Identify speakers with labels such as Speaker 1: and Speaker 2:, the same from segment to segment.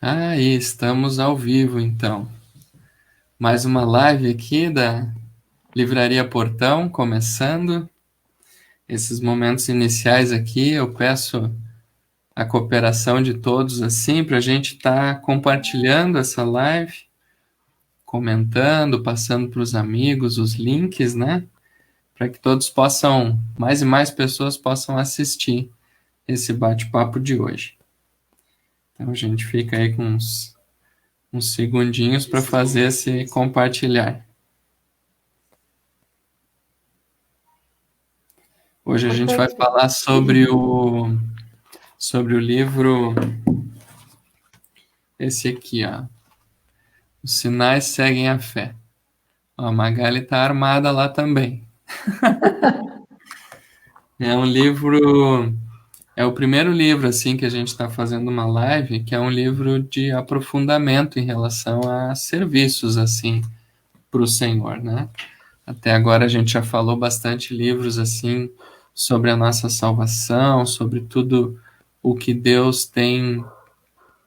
Speaker 1: Aí, estamos ao vivo, então. Mais uma live aqui da Livraria Portão, começando. Esses momentos iniciais aqui, eu peço a cooperação de todos, assim, para a gente estar compartilhando essa live, comentando, passando para os amigos os links, né? Para que todos possam, mais e mais pessoas possam assistir esse bate-papo de hoje. Então, a gente fica aí com uns segundinhos para fazer esse compartilhar. Hoje a gente vai falar sobre o livro, esse aqui, ó. Os sinais seguem a fé. Ó, a Magali tá armada lá também. É um livro, é o primeiro livro, assim, que a gente está fazendo uma live, que é um livro de aprofundamento em relação a serviços, assim, para o Senhor, né? Até agora a gente já falou bastante livros, assim, sobre a nossa salvação, sobre tudo o que Deus tem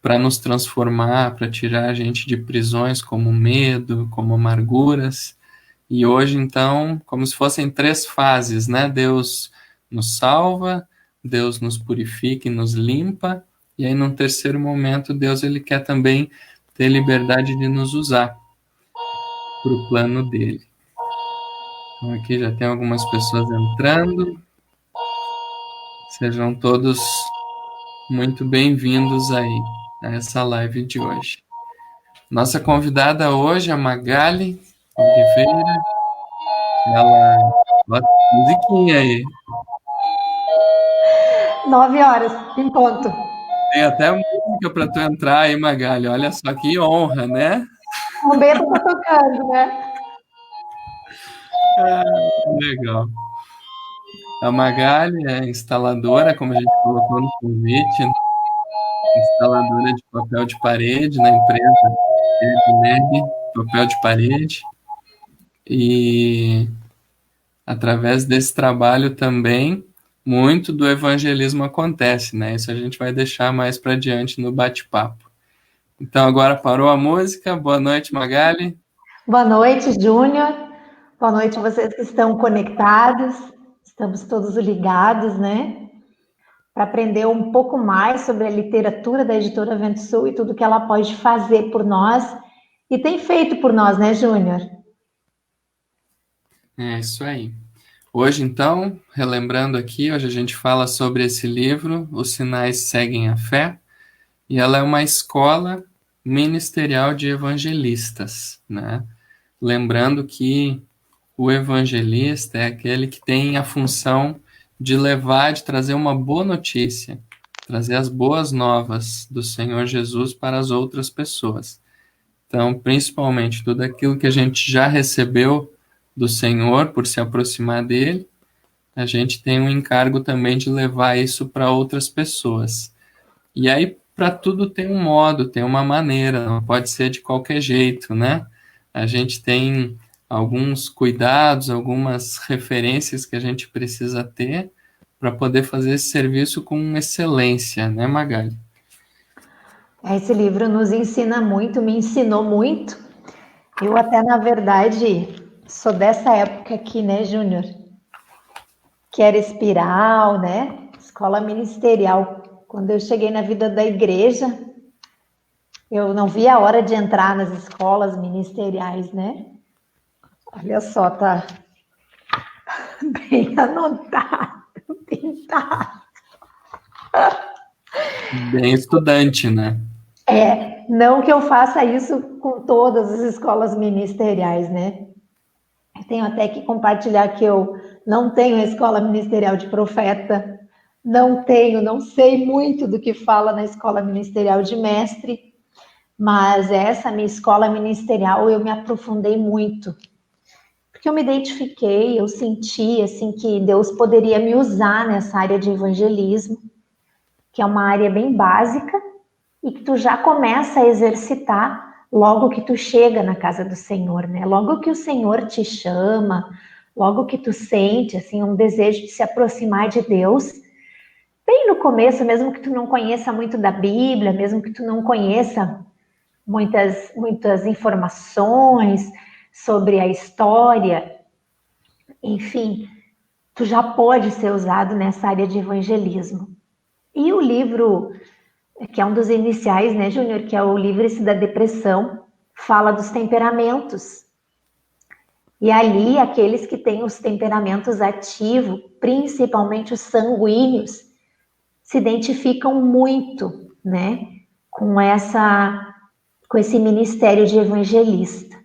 Speaker 1: para nos transformar, para tirar a gente de prisões como medo, como amarguras. E hoje, então, como se fossem três fases, né? Deus nos salva, Deus nos purifica e nos limpa, e aí, num terceiro momento, Deus ele quer também ter liberdade de nos usar para o plano dele. Então, aqui já tem algumas pessoas entrando. Sejam todos muito bem-vindos aí a essa live de hoje. Nossa convidada hoje é a Magali Oliveira. Ela bota musiquinha aí.
Speaker 2: 9 horas, em ponto.
Speaker 1: Tem até música para tu entrar aí, Magali. Olha só que honra, né?
Speaker 2: O Bento tá tocando, né?
Speaker 1: Ah, legal. A Magali é instaladora, como a gente colocou no convite, instaladora de papel de parede na empresa Edneb, papel de parede. E através desse trabalho também, muito do evangelismo acontece, né? Isso a gente vai deixar mais para diante no bate-papo. Então agora parou a música. Boa noite, Magali.
Speaker 2: Boa noite, Júnior. Boa noite a vocês que estão conectados. Estamos todos ligados, né? Para aprender um pouco mais sobre a literatura da Editora Vento Sul e tudo que ela pode fazer por nós e tem feito por nós, né, Júnior?
Speaker 1: É isso aí. Hoje, então, relembrando aqui, hoje a gente fala sobre esse livro, Os Sinais Seguem a Fé, e ela é uma escola ministerial de evangelistas, né? Lembrando que o evangelista é aquele que tem a função de levar, de trazer uma boa notícia, trazer as boas novas do Senhor Jesus para as outras pessoas. Então, principalmente tudo aquilo que a gente já recebeu do Senhor por se aproximar dele, a gente tem um encargo também de levar isso para outras pessoas. E aí, para tudo tem um modo, tem uma maneira, não pode ser de qualquer jeito, né? A gente tem alguns cuidados, algumas referências que a gente precisa ter para poder fazer esse serviço com excelência, né, Magali?
Speaker 2: Esse livro nos ensina muito, me ensinou muito. Eu até, na verdade, sou dessa época aqui, né, Júnior? Que era espiral, né? Escola ministerial. Quando eu cheguei na vida da igreja, eu não vi a hora de entrar nas escolas ministeriais, né? Olha só, tá bem anotado, pintado.
Speaker 1: Bem estudante, né?
Speaker 2: Não que eu faça isso com todas as escolas ministeriais, né? Eu tenho até que compartilhar que eu não tenho a escola ministerial de profeta, não sei muito do que fala na escola ministerial de mestre, mas essa minha escola ministerial eu me aprofundei muito, porque eu me identifiquei, eu senti assim que Deus poderia me usar nessa área de evangelismo, que é uma área bem básica e que tu já começa a exercitar logo que tu chega na casa do Senhor, né? Logo que o Senhor te chama, logo que tu sente assim um desejo de se aproximar de Deus, bem no começo, mesmo que tu não conheça muito da Bíblia, mesmo que tu não conheça muitas informações sobre a história, enfim, tu já pode ser usado nessa área de evangelismo. E o livro, que é um dos iniciais, né, Júnior, que é o Livre-se da Depressão, fala dos temperamentos. E ali, aqueles que têm os temperamentos ativos, principalmente os sanguíneos, se identificam muito, né, com esse ministério de evangelista.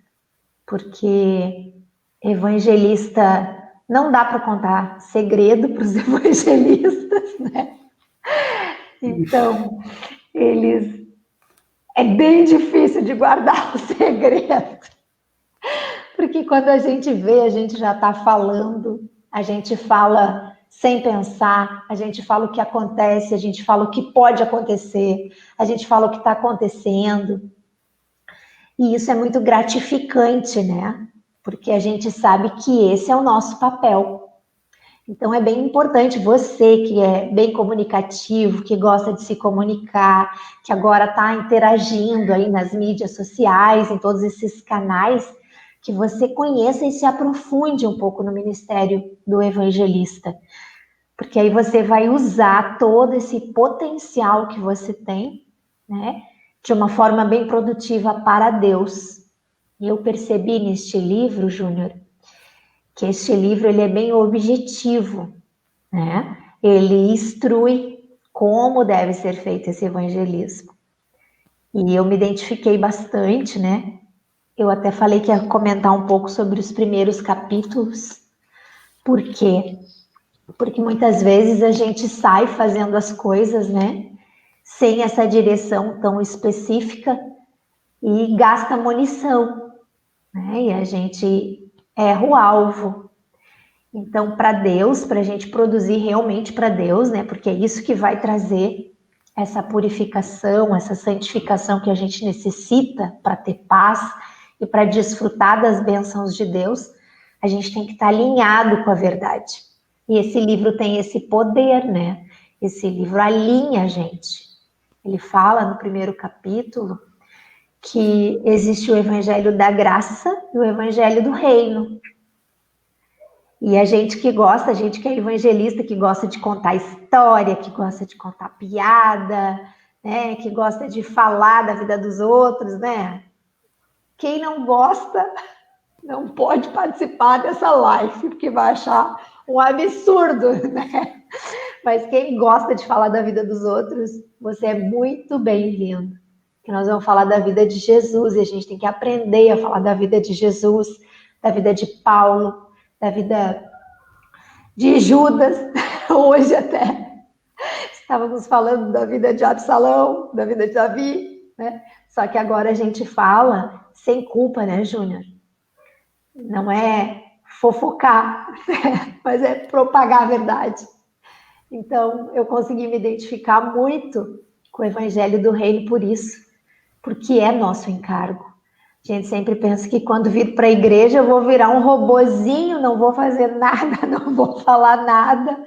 Speaker 2: Porque evangelista não dá para contar segredo para os evangelistas, né? Então, é bem difícil de guardar o segredo. Porque quando a gente vê, a gente já está falando, a gente fala sem pensar, a gente fala o que acontece, a gente fala o que pode acontecer, a gente fala o que está acontecendo. E isso é muito gratificante, né? Porque a gente sabe que esse é o nosso papel. Então é bem importante você que é bem comunicativo, que gosta de se comunicar, que agora está interagindo aí nas mídias sociais, em todos esses canais, que você conheça e se aprofunde um pouco no ministério do evangelista. Porque aí você vai usar todo esse potencial que você tem, né, de uma forma bem produtiva para Deus. E eu percebi neste livro, Júnior, que este livro ele é bem objetivo, né? Ele instrui como deve ser feito esse evangelismo. E eu me identifiquei bastante, né? Eu até falei que ia comentar um pouco sobre os primeiros capítulos. Por quê? Porque muitas vezes a gente sai fazendo as coisas, né? Sem essa direção tão específica e gasta munição, né? E a gente erra o alvo. Então, para Deus, para a gente produzir realmente para Deus, né? Porque é isso que vai trazer essa purificação, essa santificação que a gente necessita para ter paz e para desfrutar das bênçãos de Deus, a gente tem que estar alinhado com a verdade. E esse livro tem esse poder, né? Esse livro alinha a gente. Ele fala no primeiro capítulo que existe o evangelho da graça e o evangelho do reino. E a gente que gosta, a gente que é evangelista, que gosta de contar história, que gosta de contar piada, né, que gosta de falar da vida dos outros, né? Quem não gosta não pode participar dessa live, porque vai achar um absurdo, né? Mas quem gosta de falar da vida dos outros, você é muito bem-vindo. Que nós vamos falar da vida de Jesus e a gente tem que aprender a falar da vida de Jesus, da vida de Paulo, da vida de Judas, hoje até estávamos falando da vida de Absalão, da vida de Davi, né? Só que agora a gente fala sem culpa, né, Júnior? Não é fofocar, mas é propagar a verdade. Então, eu consegui me identificar muito com o Evangelho do Reino por isso, porque é nosso encargo. A gente sempre pensa que quando vir para a igreja eu vou virar um robozinho, não vou fazer nada, não vou falar nada,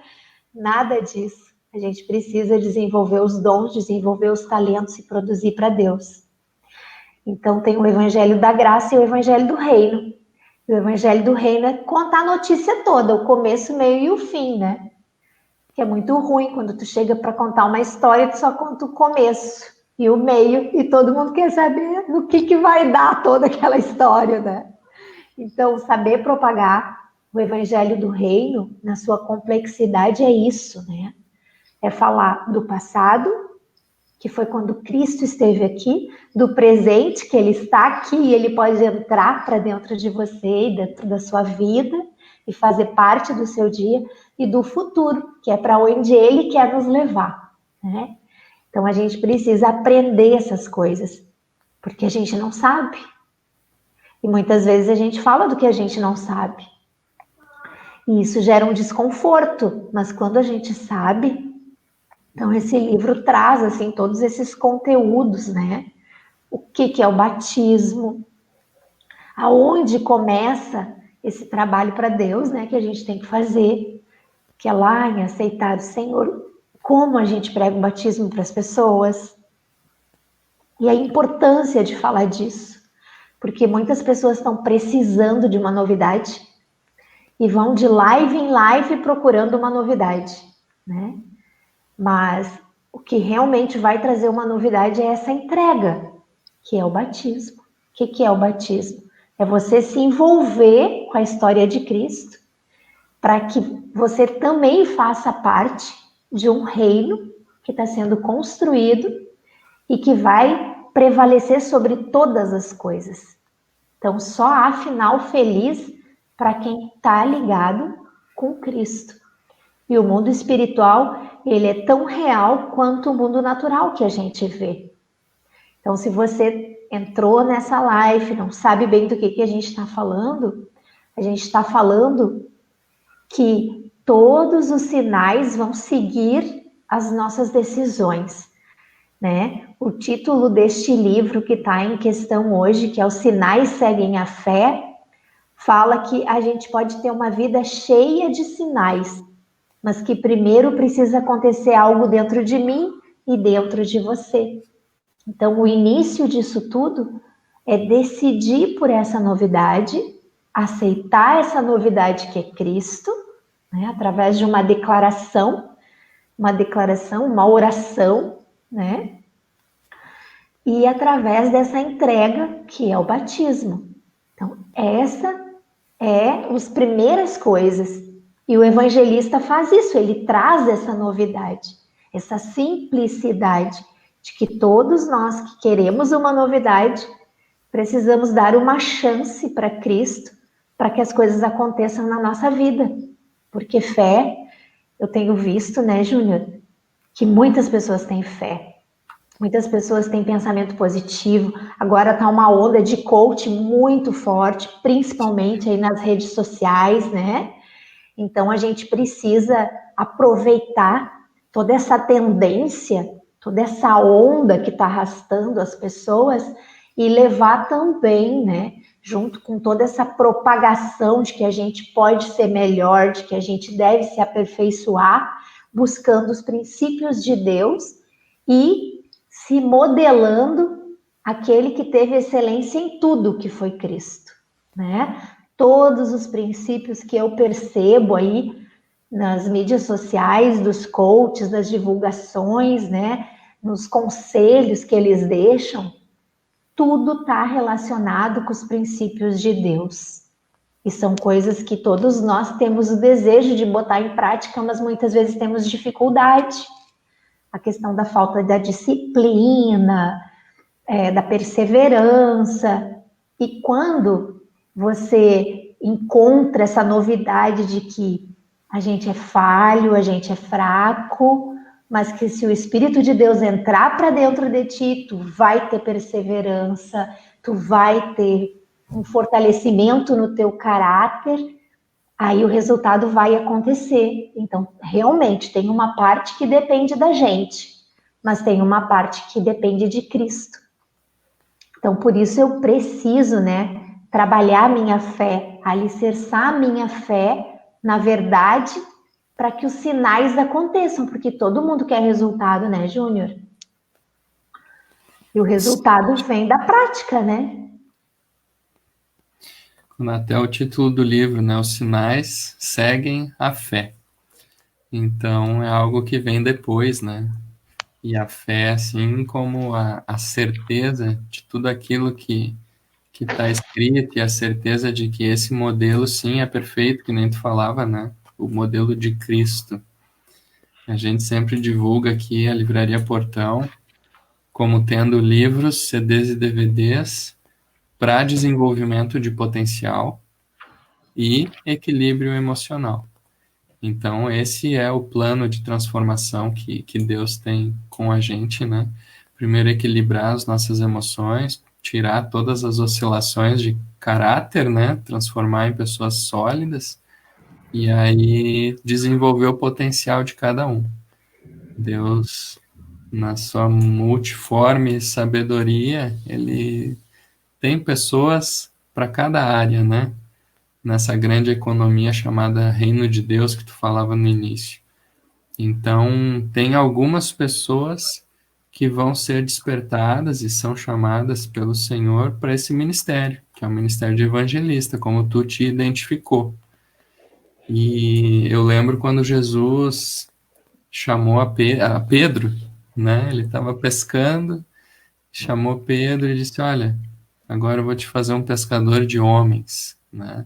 Speaker 2: nada disso. A gente precisa desenvolver os dons, desenvolver os talentos e produzir para Deus. Então tem o Evangelho da Graça e o Evangelho do Reino. E o Evangelho do Reino é contar a notícia toda, o começo, o meio e o fim, né? Que é muito ruim quando tu chega para contar uma história, tu só conta o começo e o meio, e todo mundo quer saber no que vai dar toda aquela história, né? Então, saber propagar o Evangelho do Reino, na sua complexidade, é isso, né? É falar do passado, que foi quando Cristo esteve aqui, do presente, que Ele está aqui e Ele pode entrar para dentro de você e dentro da sua vida e fazer parte do seu dia, e do futuro, que é para onde Ele quer nos levar, né? Então a gente precisa aprender essas coisas, porque a gente não sabe. E muitas vezes a gente fala do que a gente não sabe. E isso gera um desconforto, mas quando a gente sabe, então esse livro traz assim todos esses conteúdos, né? O que é o batismo? Aonde começa esse trabalho para Deus, né, que a gente tem que fazer, que é lá em aceitar o Senhor como a gente prega o batismo para as pessoas e a importância de falar disso, porque muitas pessoas estão precisando de uma novidade e vão de live em live procurando uma novidade, né? Mas o que realmente vai trazer uma novidade é essa entrega, que é o batismo. O que é o batismo? É você se envolver com a história de Cristo, para que você também faça parte de um reino que está sendo construído e que vai prevalecer sobre todas as coisas. Então, só há final feliz para quem está ligado com Cristo. E o mundo espiritual, ele é tão real quanto o mundo natural que a gente vê. Então, se você entrou nessa live, não sabe bem do que a gente está falando, a gente está falando que todos os sinais vão seguir as nossas decisões, né? O título deste livro que está em questão hoje, que é Os Sinais Seguem a Fé, fala que a gente pode ter uma vida cheia de sinais, mas que primeiro precisa acontecer algo dentro de mim e dentro de você. Então, o início disso tudo é decidir por essa novidade, aceitar essa novidade que é Cristo, né, através de uma declaração, uma oração, né? E através dessa entrega que é o batismo. Então, essa é as primeiras coisas. E o evangelista faz isso, ele traz essa novidade, essa simplicidade de que todos nós que queremos uma novidade, precisamos dar uma chance para Cristo, para que as coisas aconteçam na nossa vida. Porque fé, eu tenho visto, né, Júnior, que muitas pessoas têm fé. Muitas pessoas têm pensamento positivo. Agora está uma onda de coach muito forte, principalmente aí nas redes sociais, né? Então a gente precisa aproveitar toda essa tendência, toda essa onda que está arrastando as pessoas e levar também, né? Junto com toda essa propagação de que a gente pode ser melhor, de que a gente deve se aperfeiçoar, buscando os princípios de Deus e se modelando aquele que teve excelência em tudo, que foi Cristo, né? Todos os princípios que eu percebo aí nas mídias sociais, dos coaches, das divulgações, né? Nos conselhos que eles deixam, tudo está relacionado com os princípios de Deus. E são coisas que todos nós temos o desejo de botar em prática, mas muitas vezes temos dificuldade. A questão da falta da disciplina, da perseverança. E quando você encontra essa novidade de que a gente é falho, a gente é fraco, mas que se o Espírito de Deus entrar para dentro de ti, tu vai ter perseverança, tu vai ter um fortalecimento no teu caráter, aí o resultado vai acontecer. Então, realmente, tem uma parte que depende da gente, mas tem uma parte que depende de Cristo. Então, por isso eu preciso, né, trabalhar a minha fé, alicerçar a minha fé na verdade, para que os sinais aconteçam, porque todo mundo quer resultado, né, Júnior? E o resultado vem da prática, né?
Speaker 1: Até o título do livro, né? Os sinais seguem a fé. Então, é algo que vem depois, né? E a fé, assim como a certeza de tudo aquilo que está escrito e a certeza de que esse modelo, sim, é perfeito, que nem tu falava, né? O modelo de Cristo. A gente sempre divulga aqui a Livraria Portão como tendo livros, CDs e DVDs para desenvolvimento de potencial e equilíbrio emocional. Então, esse é o plano de transformação que Deus tem com a gente, né? Primeiro, equilibrar as nossas emoções, tirar todas as oscilações de caráter, né? Transformar em pessoas sólidas e aí desenvolver o potencial de cada um. Deus, na sua multiforme sabedoria, ele tem pessoas para cada área, né? Nessa grande economia chamada Reino de Deus que tu falava no início. Então, tem algumas pessoas que vão ser despertadas e são chamadas pelo Senhor para esse ministério, que é o ministério de evangelista, como tu te identificou. E eu lembro quando Jesus chamou a Pedro, né? Ele estava pescando, chamou Pedro e disse: Olha, agora eu vou te fazer um pescador de homens, né?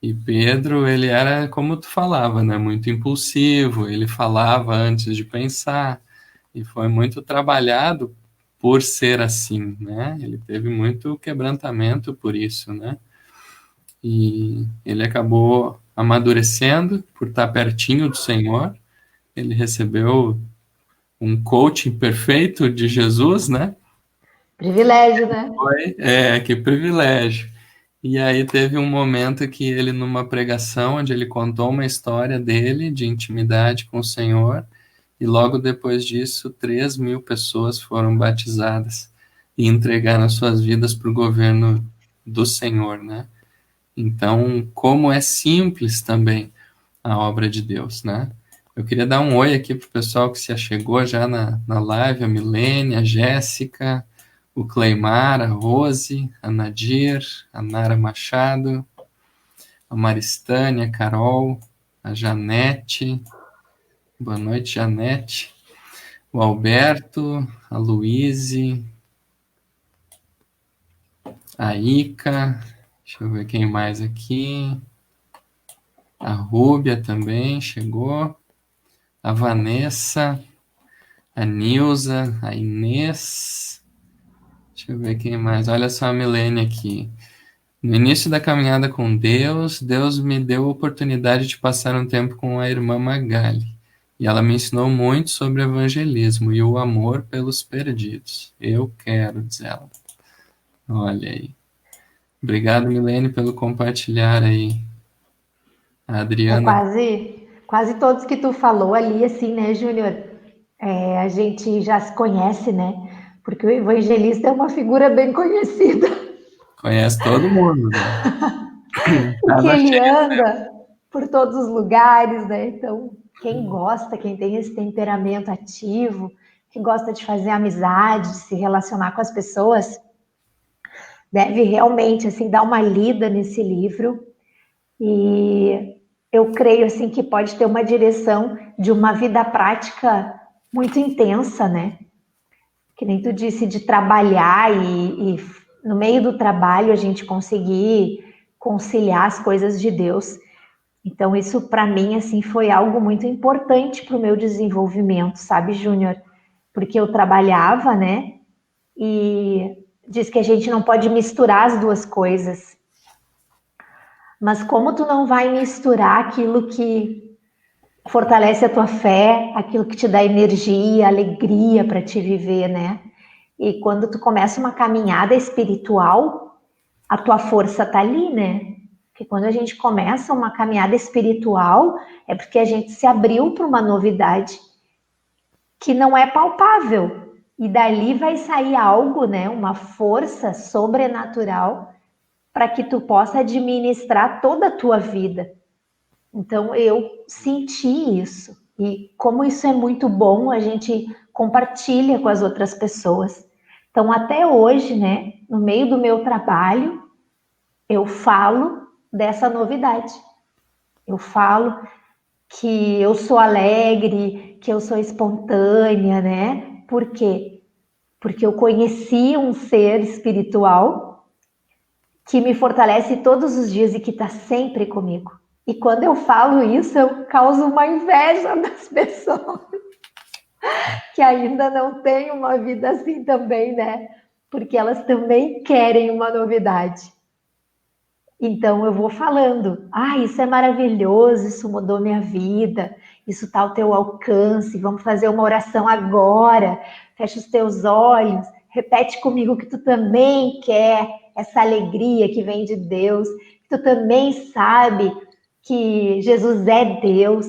Speaker 1: E Pedro, ele era como tu falava, né? Muito impulsivo, ele falava antes de pensar, e foi muito trabalhado por ser assim, né? Ele teve muito quebrantamento por isso, né? E ele acabou amadurecendo por estar pertinho do Senhor. Ele recebeu um coaching perfeito de Jesus, né?
Speaker 2: Privilégio, né?
Speaker 1: Que privilégio. E aí teve um momento que ele, numa pregação, onde ele contou uma história dele, de intimidade com o Senhor, e logo depois disso, 3.000 pessoas foram batizadas e entregaram suas vidas para o governo do Senhor, né? Então, como é simples também a obra de Deus, né? Eu queria dar um oi aqui para o pessoal que se achegou já na live, a Milene, a Jéssica, o Cleimar, a Rose, a Nadir, a Nara Machado, a Maristânia, a Carol, a Janete, boa noite, Janete, o Alberto, a Luíse, a Ica, deixa eu ver quem mais aqui, a Rúbia também chegou, a Vanessa, a Nilza, a Inês, deixa eu ver quem mais, olha só a Milene aqui. No início da caminhada com Deus, Deus me deu a oportunidade de passar um tempo com a irmã Magali. E ela me ensinou muito sobre evangelismo e o amor pelos perdidos. Eu quero, diz ela. Olha aí. Obrigado, Milene, pelo compartilhar aí. A
Speaker 2: É
Speaker 1: Adriana.
Speaker 2: quase todos que tu falou ali, assim, né, Júnior? A gente já se conhece, né? Porque o evangelista é uma figura bem conhecida,
Speaker 1: Conhece todo mundo, né?
Speaker 2: porque
Speaker 1: Casa
Speaker 2: ele
Speaker 1: cheia.
Speaker 2: anda por todos os lugares, né? Então, quem gosta, quem tem esse temperamento ativo, que gosta de fazer amizade, de se relacionar com as pessoas, deve realmente, assim, dar uma lida nesse livro. E eu creio, assim, que pode ter uma direção de uma vida prática muito intensa, né? Que nem tu disse, de trabalhar e no meio do trabalho a gente conseguir conciliar as coisas de Deus. Então isso para mim assim foi algo muito importante para o meu desenvolvimento, sabe, Júnior? Porque eu trabalhava, né? E diz que a gente não pode misturar as duas coisas. Mas como tu não vai misturar aquilo que fortalece a tua fé, aquilo que te dá energia, alegria para te viver, né? E quando tu começa uma caminhada espiritual, a tua força tá ali, né? Porque quando a gente começa uma caminhada espiritual, é porque a gente se abriu para uma novidade que não é palpável. E dali vai sair algo, né? Uma força sobrenatural para que tu possa administrar toda a tua vida. Então eu senti isso. E como isso é muito bom, a gente compartilha com as outras pessoas. Então até hoje, né, no meio do meu trabalho, eu falo dessa novidade. Eu falo que eu sou alegre, que eu sou espontânea, né? Por quê? Porque eu conheci um ser espiritual que me fortalece todos os dias e que está sempre comigo. E quando eu falo isso, eu causo uma inveja das pessoas que ainda não têm uma vida assim também, né? Porque elas também querem uma novidade. Então eu vou falando, isso é maravilhoso, isso mudou minha vida, isso está ao teu alcance, vamos fazer uma oração agora, fecha os teus olhos, repete comigo que tu também quer essa alegria que vem de Deus, que tu também sabe que Jesus é Deus,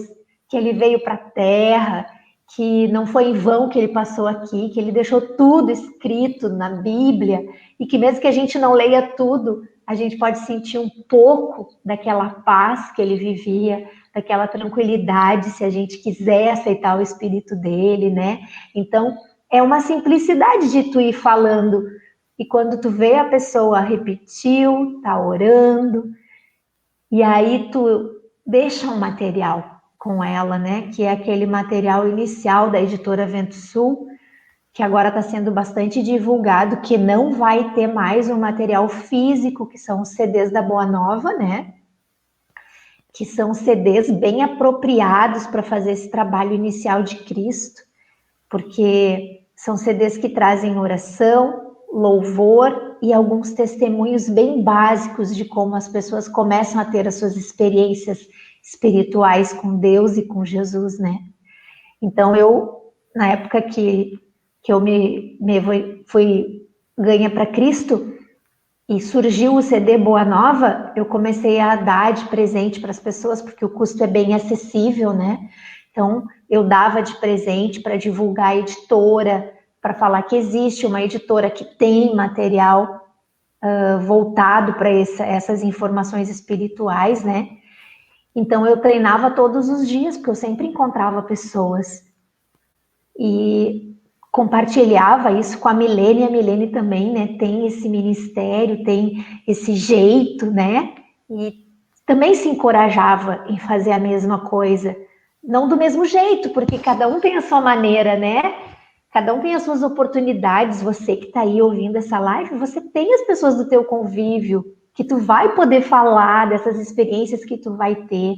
Speaker 2: que ele veio para a terra, que não foi em vão que ele passou aqui, que ele deixou tudo escrito na Bíblia, e que mesmo que a gente não leia tudo, a gente pode sentir um pouco daquela paz que ele vivia, daquela tranquilidade, se a gente quiser aceitar o Espírito dele, né? Então, é uma simplicidade de tu ir falando, e quando tu vê a pessoa repetiu, tá orando, e aí tu deixa um material com ela, né? Que é aquele material inicial da editora Vento Sul, que agora está sendo bastante divulgado, que não vai ter mais um material físico, que são os CDs da Boa Nova, né? Que são CDs bem apropriados para fazer esse trabalho inicial de Cristo, porque são CDs que trazem oração, louvor e alguns testemunhos bem básicos de como as pessoas começam a ter as suas experiências espirituais com Deus e com Jesus, né? Então eu, na época que eu fui ganha para Cristo e surgiu o CD Boa Nova, eu comecei a dar de presente para as pessoas, porque o custo é bem acessível, né? Então, eu dava de presente para divulgar a editora, para falar que existe uma editora que tem material voltado para essas informações espirituais, né? Então, eu treinava todos os dias, porque eu sempre encontrava pessoas. E compartilhava isso com a Milene também, né? Tem esse ministério, tem esse jeito, né? E também se encorajava em fazer a mesma coisa. Não do mesmo jeito, porque cada um tem a sua maneira, né? Cada um tem as suas oportunidades. Você que está aí ouvindo essa live, você tem as pessoas do teu convívio que tu vai poder falar dessas experiências que tu vai ter,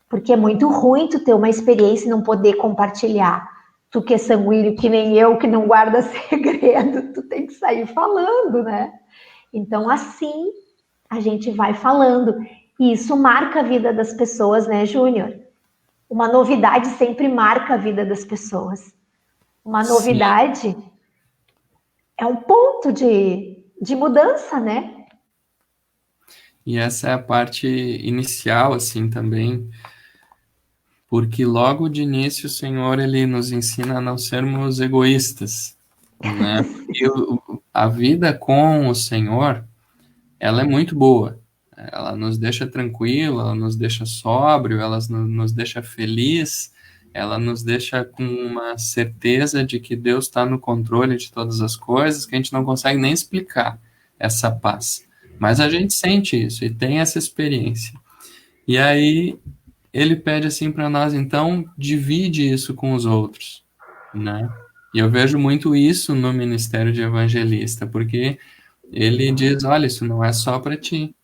Speaker 2: porque é muito ruim tu ter uma experiência e não poder compartilhar. Tu que é sanguíneo, que nem eu, que não guarda segredo, tu tem que sair falando, né? Então, assim, a gente vai falando. E isso marca a vida das pessoas, né, Júnior? Uma novidade sempre marca a vida das pessoas. Uma
Speaker 1: Sim.
Speaker 2: novidade é um ponto de mudança, né?
Speaker 1: E essa é a parte inicial, assim, também, porque logo de início o Senhor, ele nos ensina a não sermos egoístas, né? Porque a vida com o Senhor, ela é muito boa. Ela nos deixa tranquilo, ela nos deixa sóbrio, ela nos deixa feliz, ela nos deixa com uma certeza de que Deus está no controle de todas as coisas, que a gente não consegue nem explicar essa paz. Mas a gente sente isso e tem essa experiência. E aí ele pede assim para nós, então, divide isso com os outros, né? E eu vejo muito isso no ministério de evangelista, porque ele diz, olha, isso não é só para ti,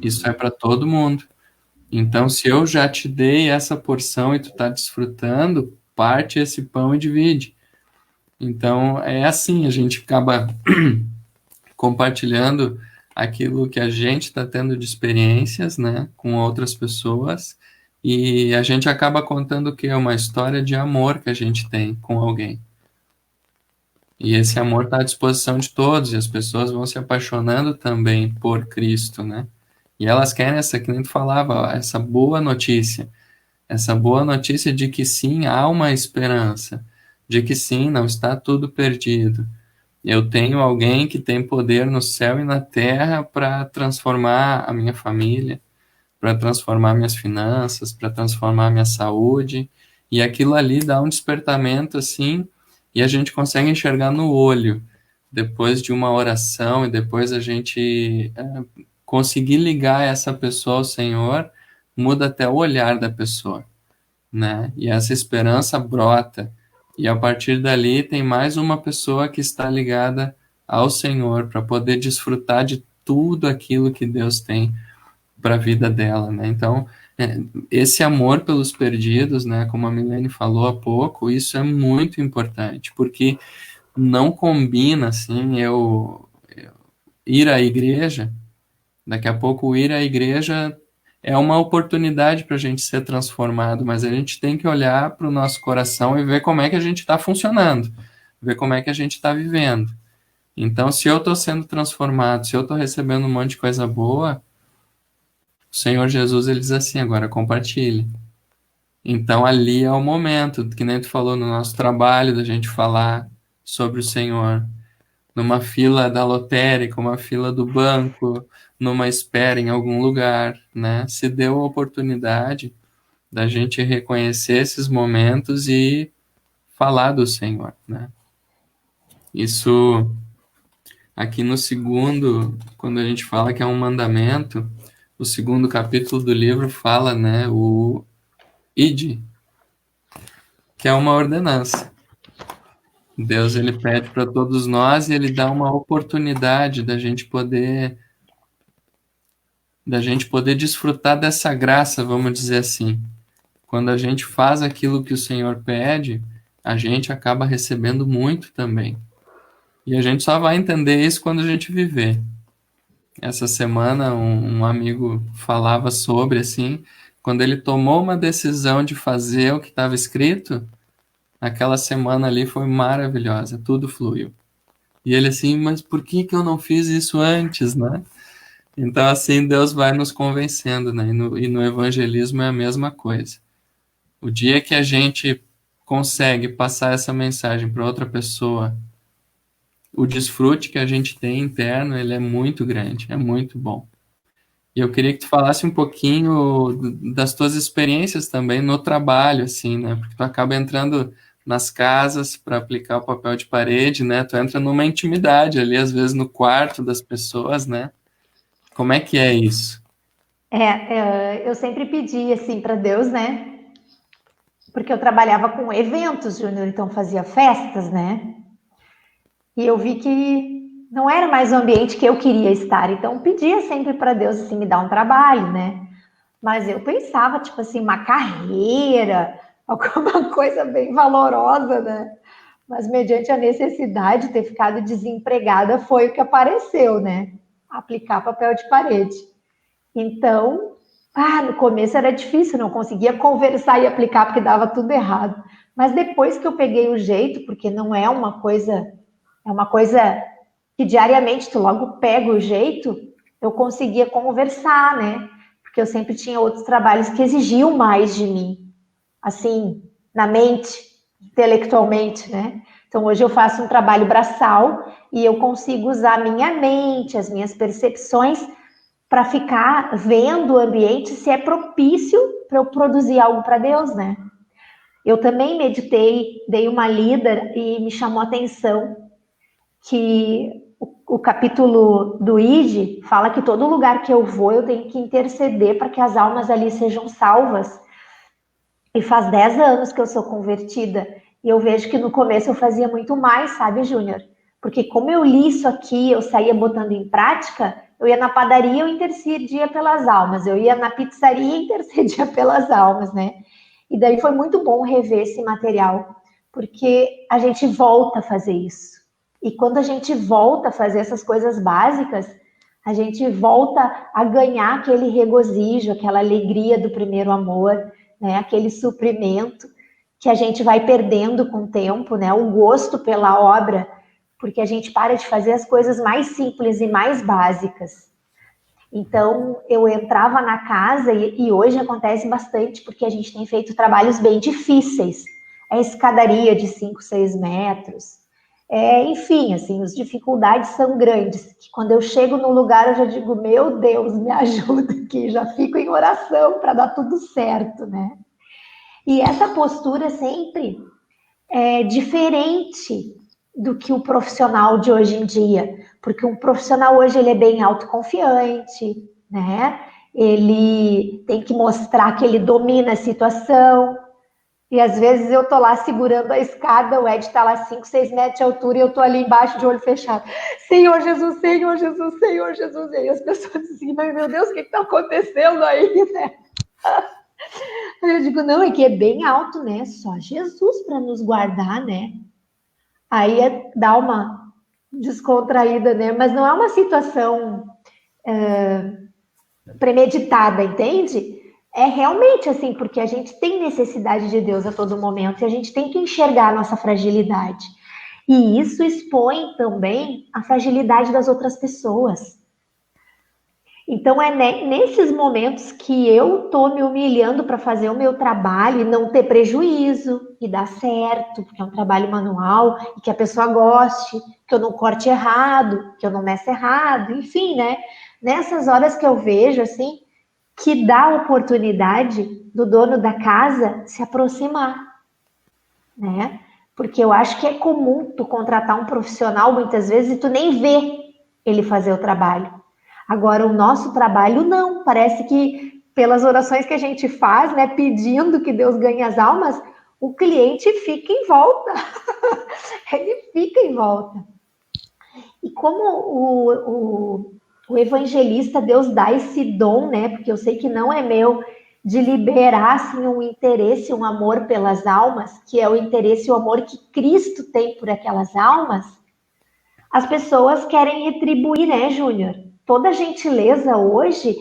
Speaker 1: isso é para todo mundo. Então, se eu já te dei essa porção e tu está desfrutando, parte esse pão e divide. Então, é assim, a gente acaba compartilhando aquilo que a gente está tendo de experiências, né, com outras pessoas, e a gente acaba contando que é uma história de amor que a gente tem com alguém. E esse amor está à disposição de todos, e as pessoas vão se apaixonando também por Cristo, né? E elas querem essa, que nem tu falava, ó, essa boa notícia de que sim, há uma esperança, de que sim, não está tudo perdido. Eu tenho alguém que tem poder no céu e na terra para transformar a minha família, para transformar minhas finanças, para transformar minha saúde, e aquilo ali dá um despertamento assim, e a gente consegue enxergar no olho, depois de uma oração, e depois a gente conseguir ligar essa pessoa ao Senhor, muda até o olhar da pessoa, né? E essa esperança brota. E a partir dali tem mais uma pessoa que está ligada ao Senhor para poder desfrutar de tudo aquilo que Deus tem para a vida dela, né? Então, esse amor pelos perdidos, né, como a Milene falou há pouco, isso é muito importante, porque não combina assim eu ir à igreja. Daqui a pouco, ir à igreja é uma oportunidade para a gente ser transformado, mas a gente tem que olhar para o nosso coração e ver como é que a gente está funcionando, ver como é que a gente está vivendo. Então, se eu estou sendo transformado, se eu estou recebendo um monte de coisa boa, o Senhor Jesus ele diz assim: agora compartilhe. Então, ali é o momento, que nem tu falou no nosso trabalho, da gente falar sobre o Senhor numa fila da lotérica, uma fila do banco, numa espera em algum lugar, né? Se deu a oportunidade da gente reconhecer esses momentos e falar do Senhor, né? Isso, aqui no segundo, quando a gente fala que é um mandamento, o segundo capítulo do livro fala, né, o ide, que é uma ordenança. Deus, ele pede para todos nós e ele dá uma oportunidade da gente poder desfrutar dessa graça, vamos dizer assim. Quando a gente faz aquilo que o Senhor pede, a gente acaba recebendo muito também. E a gente só vai entender isso quando a gente viver. Essa semana, um amigo falava sobre, assim, quando ele tomou uma decisão de fazer o que estava escrito, aquela semana ali foi maravilhosa, tudo fluiu. E ele assim, mas por que que eu não fiz isso antes, né? Então, assim, Deus vai nos convencendo, né? E no evangelismo é a mesma coisa. O dia que a gente consegue passar essa mensagem para outra pessoa, o desfrute que a gente tem interno, ele é muito grande, é muito bom. E eu queria que tu falasse um pouquinho das tuas experiências também no trabalho, assim, né? Porque tu acaba entrando nas casas para aplicar o papel de parede, né? Tu entra numa intimidade ali, às vezes no quarto das pessoas, né? Como é que é isso?
Speaker 2: Eu sempre pedi assim para Deus, né? Porque eu trabalhava com eventos, Júnior, então fazia festas, né? E eu vi que não era mais o ambiente que eu queria estar, então pedia sempre para Deus assim me dar um trabalho, né? Mas eu pensava tipo assim uma carreira, alguma coisa bem valorosa, né? Mas mediante a necessidade de ter ficado desempregada foi o que apareceu, né? Aplicar papel de parede. Então, no começo era difícil, não conseguia conversar e aplicar porque dava tudo errado. Mas depois que eu peguei o jeito, porque não é uma coisa que diariamente tu logo pega o jeito, eu conseguia conversar, né? Porque eu sempre tinha outros trabalhos que exigiam mais de mim, assim, na mente, intelectualmente, né? Então hoje eu faço um trabalho braçal e eu consigo usar a minha mente, as minhas percepções para ficar vendo o ambiente se é propício para eu produzir algo para Deus, né? Eu também meditei, dei uma lida e me chamou a atenção que o capítulo do ID fala que todo lugar que eu vou eu tenho que interceder para que as almas ali sejam salvas. E faz 10 anos que eu sou convertida e eu vejo que no começo eu fazia muito mais, sabe, Júnior? Porque como eu li isso aqui, eu saía botando em prática, eu ia na padaria, eu intercedia pelas almas, eu ia na pizzaria e intercedia pelas almas, né? E daí foi muito bom rever esse material, porque a gente volta a fazer isso. E quando a gente volta a fazer essas coisas básicas, a gente volta a ganhar aquele regozijo, aquela alegria do primeiro amor, né? Aquele suprimento que a gente vai perdendo com o tempo, né? O gosto pela obra, porque a gente para de fazer as coisas mais simples e mais básicas. Então, eu entrava na casa, e hoje acontece bastante, porque a gente tem feito trabalhos bem difíceis. É escadaria de 5, 6 metros. Enfim, assim, as dificuldades são grandes. Que quando eu chego no lugar, eu já digo, meu Deus, me ajuda aqui. Já fico em oração para dar tudo certo, né? E essa postura sempre é diferente do que o profissional de hoje em dia, porque um profissional hoje ele é bem autoconfiante, né? Ele tem que mostrar que ele domina a situação. E às vezes eu tô lá segurando a escada, o Ed tá lá 5, 6 metros de altura e eu tô ali embaixo de olho fechado. Senhor Jesus, Senhor Jesus, Senhor Jesus. E aí as pessoas dizem, mas meu Deus, o que tá acontecendo aí, né? Eu digo, não, é que é bem alto, né? Só Jesus para nos guardar, né? Aí dá uma descontraída, né? Mas não é uma situação premeditada, entende? É realmente assim, porque a gente tem necessidade de Deus a todo momento e a gente tem que enxergar a nossa fragilidade. E isso expõe também a fragilidade das outras pessoas. Então é nesses momentos que eu tô me humilhando para fazer o meu trabalho e não ter prejuízo e dar certo, porque é um trabalho manual e que a pessoa goste, que eu não corte errado, que eu não meça errado, enfim, né? Nessas horas que eu vejo assim, que dá a oportunidade do dono da casa se aproximar, né? Porque eu acho que é comum tu contratar um profissional muitas vezes e tu nem vê ele fazer o trabalho. Agora, o nosso trabalho não. Parece que pelas orações que a gente faz, né, pedindo que Deus ganhe as almas, o cliente fica em volta. Ele fica em volta. E como o evangelista, Deus dá esse dom, né? Porque eu sei que não é meu, de liberar assim, um interesse, um amor pelas almas, que é o interesse e o amor que Cristo tem por aquelas almas. As pessoas querem retribuir, né, Júnior? Toda gentileza hoje,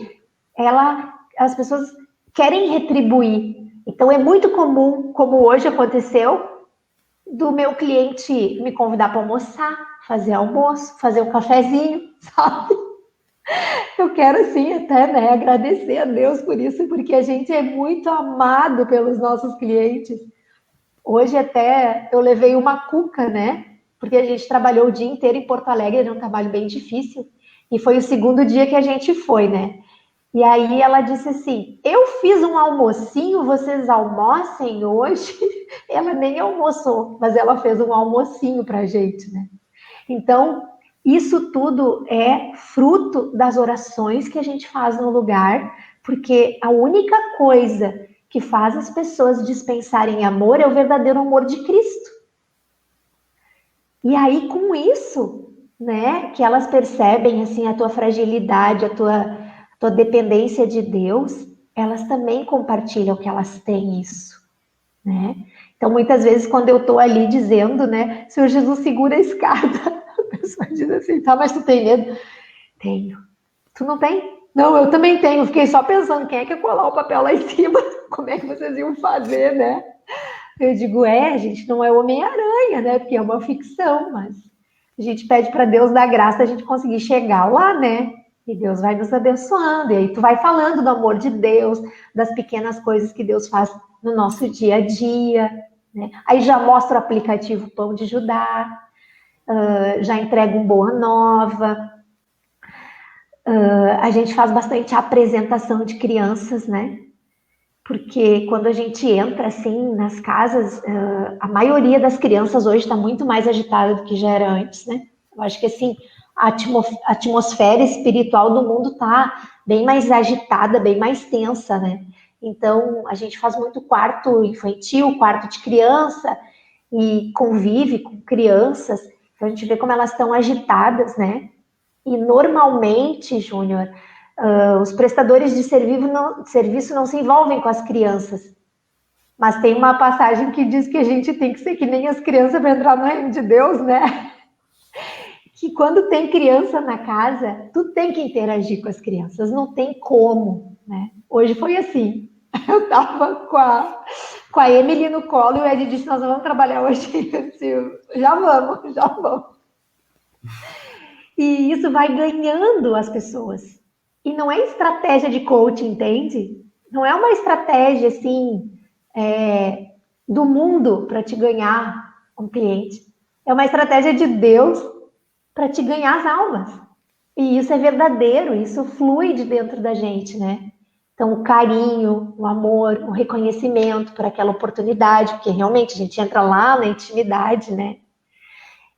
Speaker 2: as pessoas querem retribuir. Então é muito comum, como hoje aconteceu, do meu cliente me convidar para almoçar, fazer almoço, fazer um cafezinho, sabe? Eu quero, assim, até, né, agradecer a Deus por isso, porque a gente é muito amado pelos nossos clientes. Hoje até eu levei uma cuca, né? Porque a gente trabalhou o dia inteiro em Porto Alegre, era um trabalho bem difícil. E foi o segundo dia que a gente foi, né? E aí ela disse assim: eu fiz um almocinho, vocês almocem hoje? Ela nem almoçou, mas ela fez um almocinho pra gente, né? Então, isso tudo é fruto das orações que a gente faz no lugar, porque a única coisa que faz as pessoas dispensarem amor é o verdadeiro amor de Cristo. E aí, com isso, né, que elas percebem assim a tua fragilidade, a tua dependência de Deus, elas também compartilham que elas têm isso, né? Então, muitas vezes, quando eu estou ali dizendo, né, Senhor Jesus, segura a escada, a pessoa diz assim, tá, mas tu tem medo? Tenho. Tu não tem? Não, eu também tenho. Fiquei só pensando, quem é que ia colar o papel lá em cima? Como é que vocês iam fazer, né? Eu digo, a gente não é Homem-Aranha, né? Porque é uma ficção, mas a gente pede para Deus dar graça a gente conseguir chegar lá, né? E Deus vai nos abençoando. E aí tu vai falando do amor de Deus, das pequenas coisas que Deus faz no nosso dia a dia, né? Aí já mostra o aplicativo Pão de Judá, já entrega um Boa Nova. A gente faz bastante apresentação de crianças, né? Porque quando a gente entra assim nas casas, a maioria das crianças hoje está muito mais agitada do que já era antes, né? Eu acho que assim a atmosfera espiritual do mundo está bem mais agitada, bem mais tensa, né? Então a gente faz muito quarto infantil, quarto de criança e convive com crianças. Então a gente vê como elas estão agitadas, né? E normalmente, Júnior, os prestadores de serviço não se envolvem com as crianças. Mas tem uma passagem que diz que a gente tem que ser que nem as crianças para entrar no reino de Deus, né? Que quando tem criança na casa, tu tem que interagir com as crianças, não tem como, né? Hoje foi assim. Eu tava com a Emily no colo e o Ed disse, nós vamos trabalhar hoje. Eu disse, já vamos, já vamos. E isso vai ganhando as pessoas. E não é estratégia de coaching, entende? Não é uma estratégia assim do mundo para te ganhar um cliente. É uma estratégia de Deus para te ganhar as almas. E isso é verdadeiro, isso flui de dentro da gente, né? Então, o carinho, o amor, o reconhecimento por aquela oportunidade, porque realmente a gente entra lá na intimidade, né?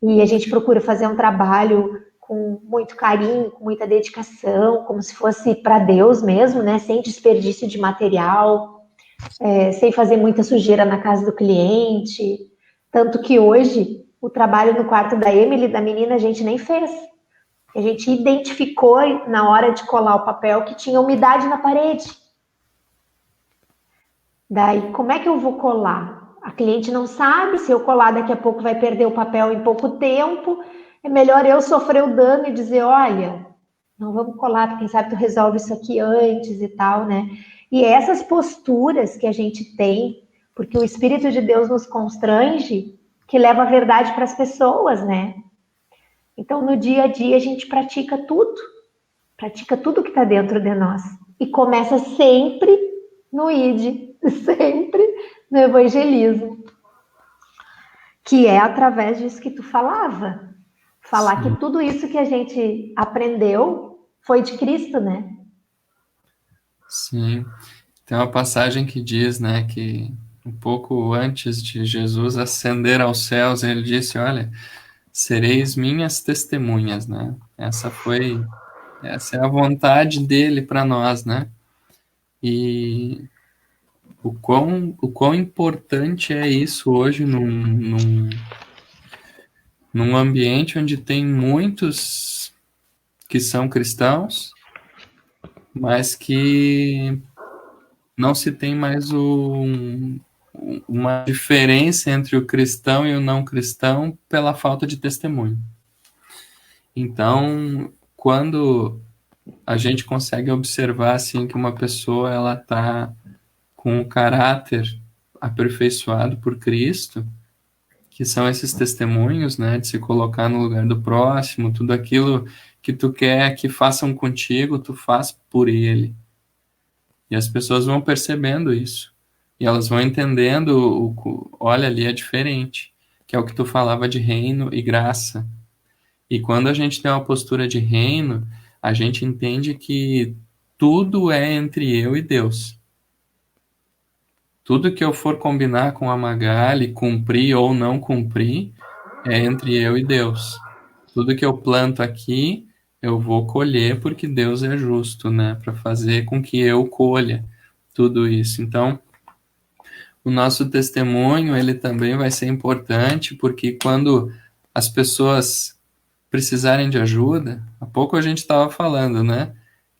Speaker 2: E a gente procura fazer um trabalho com muito carinho, com muita dedicação, como se fosse para Deus mesmo, né? Sem desperdício de material, sem fazer muita sujeira na casa do cliente. Tanto que hoje, o trabalho no quarto da Emily, da menina, a gente nem fez. A gente identificou na hora de colar o papel que tinha umidade na parede. Daí, como é que eu vou colar? A cliente não sabe, se eu colar daqui a pouco vai perder o papel em pouco tempo. É melhor eu sofrer o dano e dizer, olha, não vamos colar, porque quem sabe tu resolve isso aqui antes e tal, né? E essas posturas que a gente tem, porque o Espírito de Deus nos constrange, que leva a verdade para as pessoas, né? Então, no dia a dia, a gente pratica tudo que está dentro de nós. E começa sempre no ID, sempre no evangelismo, que é através disso que tu falava. Falar que tudo isso que a gente aprendeu foi de Cristo, né?
Speaker 1: Sim. Tem uma passagem que diz, né, que um pouco antes de Jesus ascender aos céus, ele disse, olha, sereis minhas testemunhas, né? Essa é a vontade dele para nós, né? E o quão importante é isso hoje num ambiente onde tem muitos que são cristãos, mas que não se tem mais uma diferença entre o cristão e o não cristão pela falta de testemunho. Então, quando a gente consegue observar assim que uma pessoa ela está com o caráter aperfeiçoado por Cristo, que são esses testemunhos, né, de se colocar no lugar do próximo, tudo aquilo que tu quer que façam contigo, tu faz por ele. E as pessoas vão percebendo isso. E elas vão entendendo, olha, ali é diferente, que é o que tu falava de reino e graça. E quando a gente tem uma postura de reino, a gente entende que tudo é entre eu e Deus. Tudo que eu for combinar com a Magali, cumprir ou não cumprir, é entre eu e Deus. Tudo que eu planto aqui, eu vou colher porque Deus é justo, né? Para fazer com que eu colha tudo isso. Então, o nosso testemunho, ele também vai ser importante porque quando as pessoas precisarem de ajuda, há pouco a gente estava falando, né?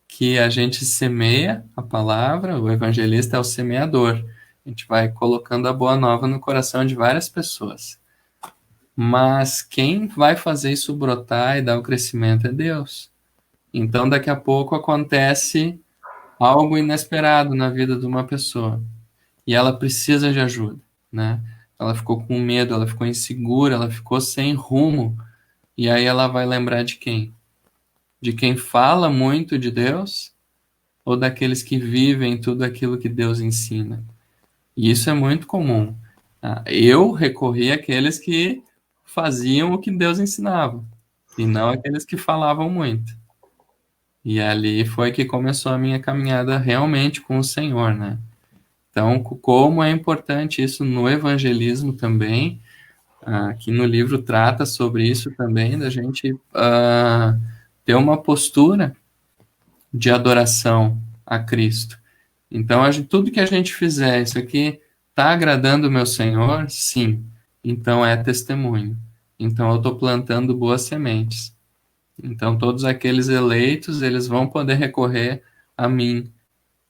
Speaker 1: Que a gente semeia a palavra, o evangelista é o semeador. A gente vai colocando a boa nova no coração de várias pessoas. Mas quem vai fazer isso brotar e dar o crescimento é Deus. Então, daqui a pouco acontece algo inesperado na vida de uma pessoa e ela precisa de ajuda, né? Ela ficou com medo, ela ficou insegura, ela ficou sem rumo. E aí ela vai lembrar de quem? De quem fala muito de Deus ou daqueles que vivem tudo aquilo que Deus ensina? E isso é muito comum. Eu recorri àqueles que faziam o que Deus ensinava e não aqueles que falavam muito. E ali foi que começou a minha caminhada realmente com o Senhor, né? Então, como é importante isso no evangelismo também, aqui no livro trata sobre isso também, da gente ter uma postura de adoração a Cristo. Então, tudo que a gente fizer, isso aqui está agradando o meu Senhor? Sim. Então, é testemunho. Então, eu estou plantando boas sementes. Então, todos aqueles eleitos, eles vão poder recorrer a mim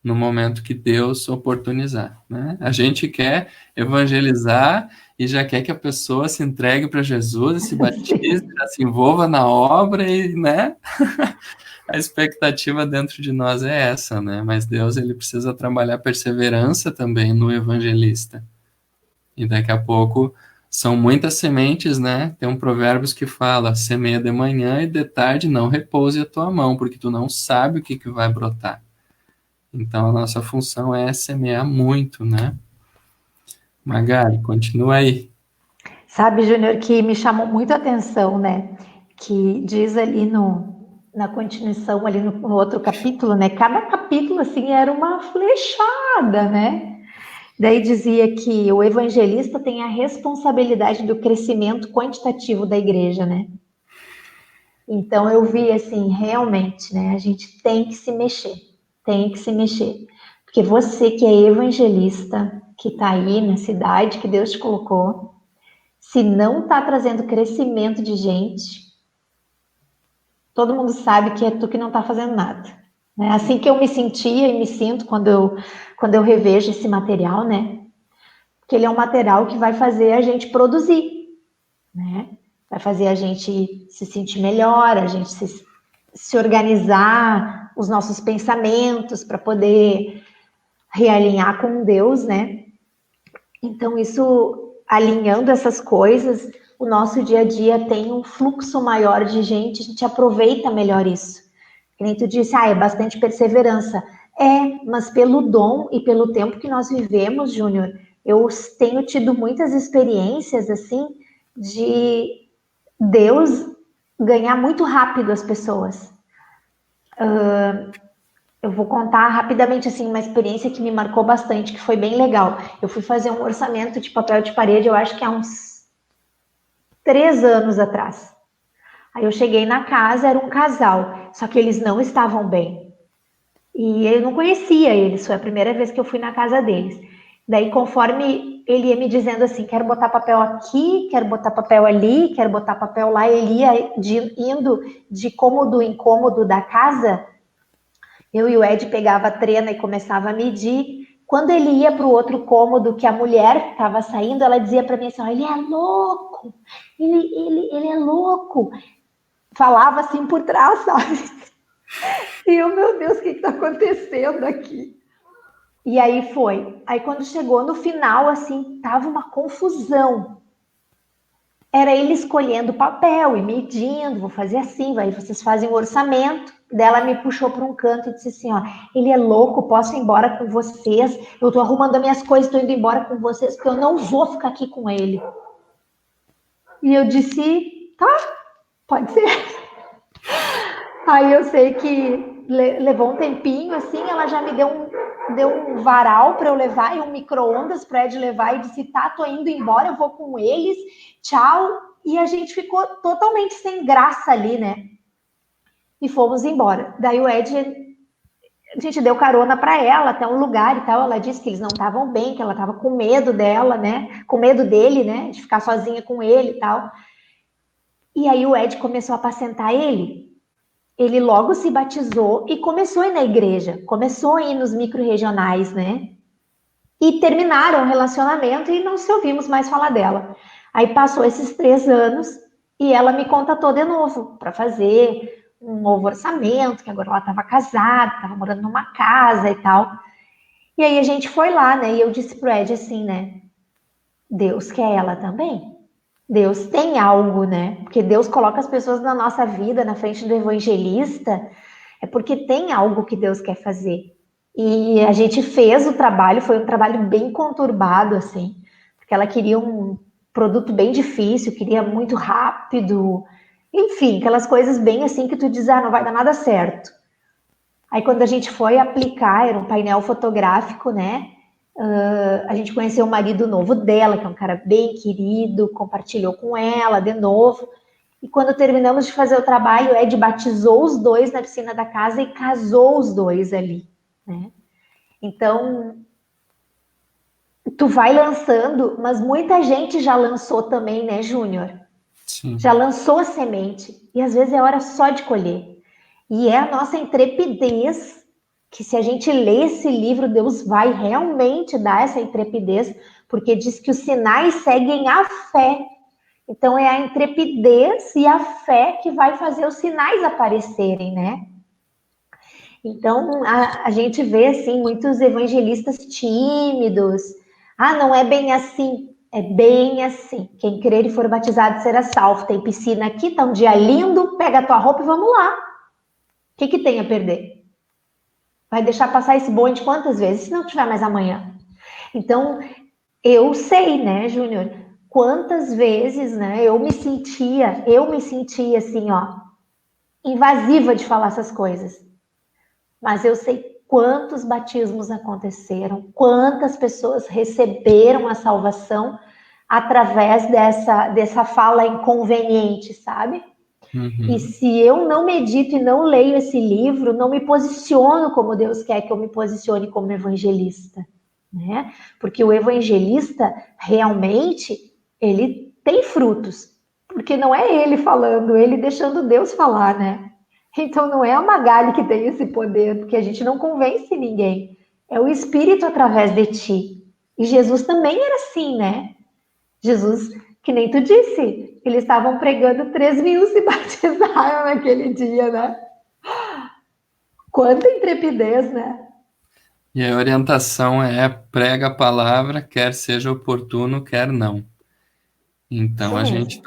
Speaker 1: no momento que Deus oportunizar, né? A gente quer evangelizar e já quer que a pessoa se entregue para Jesus e se batize, já se envolva na obra e, né? A expectativa dentro de nós é essa, né? Mas Deus, ele precisa trabalhar perseverança também no evangelista. E daqui a pouco são muitas sementes, né? Tem um provérbios que fala: semeia de manhã e de tarde não repouse a tua mão, porque tu não sabe o que vai brotar. Então a nossa função é semear muito, né? Magali, continua aí.
Speaker 2: Sabe, Júnior, que me chamou muito a atenção, né? Que diz ali na continuação, ali no outro capítulo, né? Cada capítulo, assim, era uma flechada, né? Daí dizia que o evangelista tem a responsabilidade do crescimento quantitativo da igreja, né? Então eu vi assim, realmente, né? A gente tem que se mexer, tem que se mexer. Porque você que é evangelista, que está aí na cidade que Deus te colocou, se não está trazendo crescimento de gente, todo mundo sabe que é tu que não está fazendo nada. Né? Assim que eu me sentia e me sinto quando eu revejo esse material, né? Que ele é um material que vai fazer a gente produzir, né? Vai fazer a gente se sentir melhor, a gente se organizar os nossos pensamentos para poder realinhar com Deus, né? Então, isso, alinhando essas coisas, o nosso dia a dia tem um fluxo maior de gente, a gente aproveita melhor isso. Que nem tu disse, é bastante perseverança. É, mas pelo dom e pelo tempo que nós vivemos, Júnior, eu tenho tido muitas experiências, assim, de Deus ganhar muito rápido as pessoas. Eu vou contar rapidamente assim uma experiência que me marcou bastante, que foi bem legal. Eu fui fazer um orçamento de papel de parede, eu acho que há uns 3 anos atrás. Aí eu cheguei na casa, era um casal, só que eles não estavam bem. E eu não conhecia eles, foi a primeira vez que eu fui na casa deles. Daí, conforme ele ia me dizendo assim, quero botar papel aqui, quero botar papel ali, quero botar papel lá, ele ia indo de cômodo em cômodo da casa. Eu e o Ed pegava a trena e começava a medir. Quando ele ia para o outro cômodo que a mulher estava saindo, ela dizia para mim assim: oh, ele é louco, ele é louco. Falava assim por trás, sabe? E eu, meu Deus, o que está acontecendo aqui? E aí foi. Aí quando chegou no final, assim, tava uma confusão. Era ele escolhendo papel e medindo, vou fazer assim, vai, vocês fazem o orçamento. Dela me puxou para um canto e disse assim, ó, ele é louco, posso ir embora com vocês? Eu tô arrumando as minhas coisas, tô indo embora com vocês, porque eu não vou ficar aqui com ele. E eu disse, tá, pode ser. Aí eu sei que levou um tempinho, assim, ela já me deu um varal para eu levar e um micro-ondas para Ed levar e disse, tá, tô indo embora, eu vou com eles, tchau. E a gente ficou totalmente sem graça ali, né? E fomos embora. Daí o Ed, a gente deu carona para ela até um lugar e tal. Ela disse que eles não estavam bem, que ela estava com medo dela, né? Com medo dele, né? De ficar sozinha com ele e tal. E aí o Ed começou a apacentar ele. Ele logo se batizou e começou a ir na igreja, começou a ir nos micro-regionais, né? E terminaram o relacionamento e não se ouvimos mais falar dela. Aí passou esses 3 anos e ela me contatou de novo para fazer um novo orçamento, que agora ela estava casada, estava morando numa casa e tal. E aí a gente foi lá, né? E eu disse pro Ed assim, né? Deus quer ela também. Deus tem algo, né? Porque Deus coloca as pessoas na nossa vida, na frente do evangelista, é porque tem algo que Deus quer fazer. E a gente fez o trabalho, foi um trabalho bem conturbado, assim, porque ela queria um produto bem difícil, queria muito rápido, enfim, aquelas coisas bem assim que tu diz, ah, não vai dar nada certo. Aí quando a gente foi aplicar, era um painel fotográfico, né? A gente conheceu o marido novo dela, que é um cara bem querido, compartilhou com ela de novo. E quando terminamos de fazer o trabalho, o Ed batizou os dois na piscina da casa e casou os dois ali, né? Então, tu vai lançando, mas muita gente já lançou também, né, Júnior? Já
Speaker 1: Sim.
Speaker 2: lançou a semente. E às vezes é hora só de colher. E é a nossa intrepidez que se a gente lê esse livro, Deus vai realmente dar essa intrepidez, porque diz que os sinais seguem a fé. Então é a intrepidez e a fé que vai fazer os sinais aparecerem, né? Então a gente vê assim muitos evangelistas tímidos. Ah, não é bem assim. É bem assim. Quem crer e for batizado será salvo. Tem piscina aqui, tá um dia lindo, pega a tua roupa e vamos lá. O que tem a perder? Vai deixar passar esse bonde quantas vezes? Se não tiver mais amanhã. Então, eu sei, né, Júnior, quantas vezes, né, eu me sentia assim, ó, invasiva de falar essas coisas. Mas eu sei quantos batismos aconteceram, quantas pessoas receberam a salvação através dessa fala inconveniente, sabe? E
Speaker 1: Uhum.
Speaker 2: se eu não medito e não leio esse livro, não me posiciono como Deus quer que eu me posicione como evangelista, né? Porque o evangelista realmente ele tem frutos, porque não é ele falando, ele deixando Deus falar, né? Então não é a Magali que tem esse poder, porque a gente não convence ninguém. É o Espírito através de ti. E Jesus também era assim, né? Jesus, que nem tu disse, eles estavam pregando, 3.000 se batizaram naquele dia, né? Quanta intrepidez, né?
Speaker 1: E a orientação é prega a palavra, quer seja oportuno, quer não. Então
Speaker 2: Isso
Speaker 1: a gente
Speaker 2: mesmo.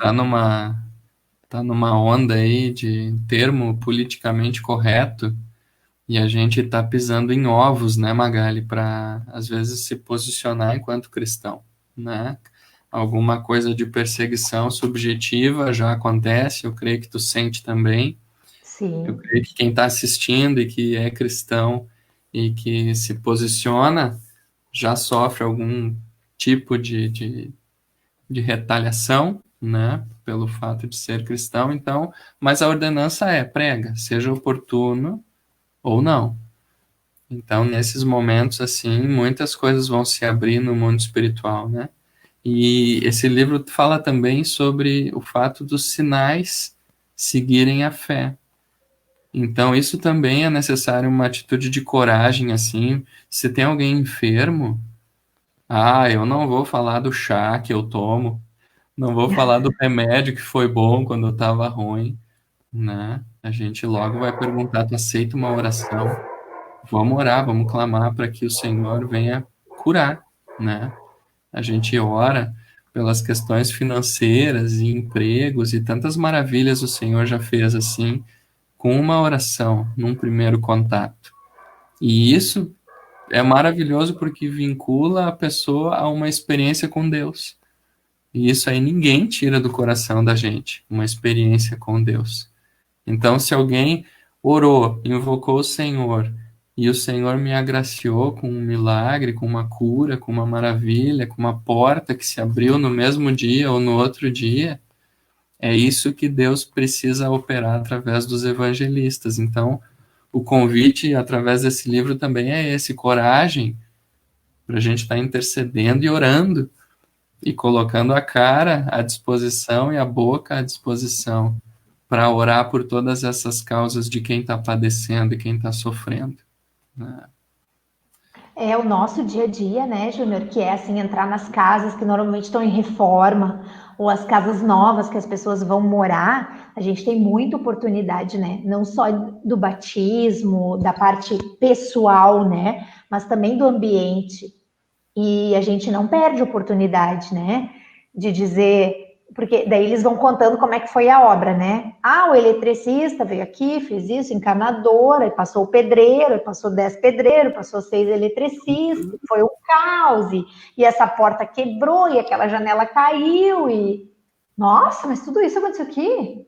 Speaker 1: tá numa onda aí de termo politicamente correto e a gente tá pisando em ovos, né, Magali, para às vezes se posicionar enquanto cristão, né? Alguma coisa de perseguição subjetiva já acontece, eu creio que tu sente também. Eu
Speaker 2: Sim.
Speaker 1: creio que quem está assistindo e que é cristão e que se posiciona já sofre algum tipo de retaliação, né, pelo fato de ser cristão. Então, mas a ordenança é prega, seja oportuno ou não. Então, nesses momentos assim, muitas coisas vão se abrir no mundo espiritual, né? E esse livro fala também sobre o fato dos sinais seguirem a fé. Então, isso também é necessário uma atitude de coragem, assim. Se tem alguém enfermo, eu não vou falar do chá que eu tomo, não vou falar do remédio que foi bom quando eu estava ruim, né? A gente logo vai perguntar, tu aceita uma oração? Vamos orar, vamos clamar para que o Senhor venha curar, né? A gente ora pelas questões financeiras e empregos e tantas maravilhas o Senhor já fez assim, com uma oração, num primeiro contato. E isso é maravilhoso porque vincula a pessoa a uma experiência com Deus. E isso aí ninguém tira do coração da gente, uma experiência com Deus. Então, se alguém orou, invocou o Senhor, e o Senhor me agraciou com um milagre, com uma cura, com uma maravilha, com uma porta que se abriu no mesmo dia ou no outro dia, é isso que Deus precisa operar através dos evangelistas. Então, o convite através desse livro também é esse: coragem para a gente estar intercedendo e orando e colocando a cara à disposição e a boca à disposição para orar por todas essas causas de quem está padecendo e quem está sofrendo, né?
Speaker 2: É o nosso dia a dia, né, Júnior? Que é assim, entrar nas casas que normalmente estão em reforma, ou as casas novas que as pessoas vão morar, a gente tem muita oportunidade, né? Não só do batismo, da parte pessoal, né? Mas também do ambiente. E a gente não perde oportunidade, né? De dizer, porque daí eles vão contando como é que foi a obra, né? O eletricista veio aqui, fez isso, encanador, aí passou o pedreiro, aí passou 10 pedreiros, passou 6 eletricistas, foi um caos, e essa porta quebrou, e aquela janela caiu, e... Nossa, mas tudo isso aconteceu aqui?